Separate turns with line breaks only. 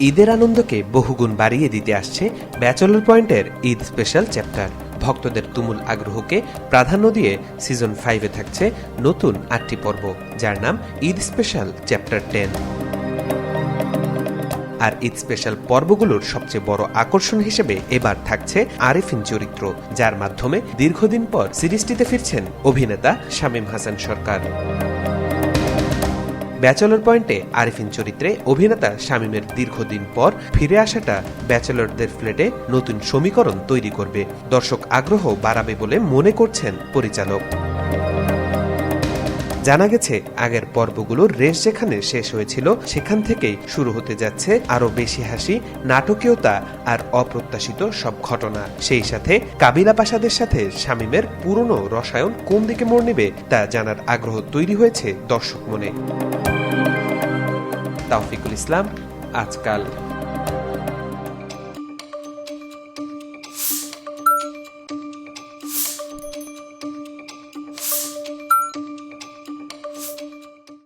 ঈদের আনন্দকে বহুগুণ বাড়িয়ে দিতে আসছে ব্যাচেলর পয়েন্টের ঈদ স্পেশাল চ্যাপ্টার। ভক্তদের তুমুল আগ্রহকে প্রাধান্য দিয়ে সিজন 5-এ থাকছে নতুন 8টি পর্ব, যার নাম ঈদ স্পেশাল চ্যাপ্টার 10। আর ঈদ স্পেশাল পর্বগুলোর সবচেয়ে বড় আকর্ষণ হিসেবে এবার থাকছে আরেফিন চরিত্র, যার মাধ্যমে দীর্ঘদিন পর সিরিজটিতে ফিরছেন অভিনেতা শামীম হাসান সরকার। ব্যাচেলর পয়েন্টে আরেফিন চরিত্রে অভিনেতা শামীমের দীর্ঘদিন পর ফিরে আসাটা ব্যাচেলরদের ফ্ল্যাটে নতুন সমীকরণ তৈরি করবে, দর্শক আগ্রহ বাড়াবে বলে মনে করছেন পরিচালক। জানা গেছে, আগের পর্বগুলোর রেশ যেখানে শেষ হয়েছিল সেখান থেকেই শুরু হতে যাচ্ছে আরো বেশি হাসি, নাটকীয়তা আর অপ্রত্যাশিত সব ঘটনা। সেই সাথে কাবিলা পাশাদের সাথে শামীমের পুরনো রসায়ন কোন দিকে মোড় নেবে তা জানার আগ্রহ তৈরি হয়েছে দর্শক মনে। তাওফিকুল ইসলাম, আজকাল।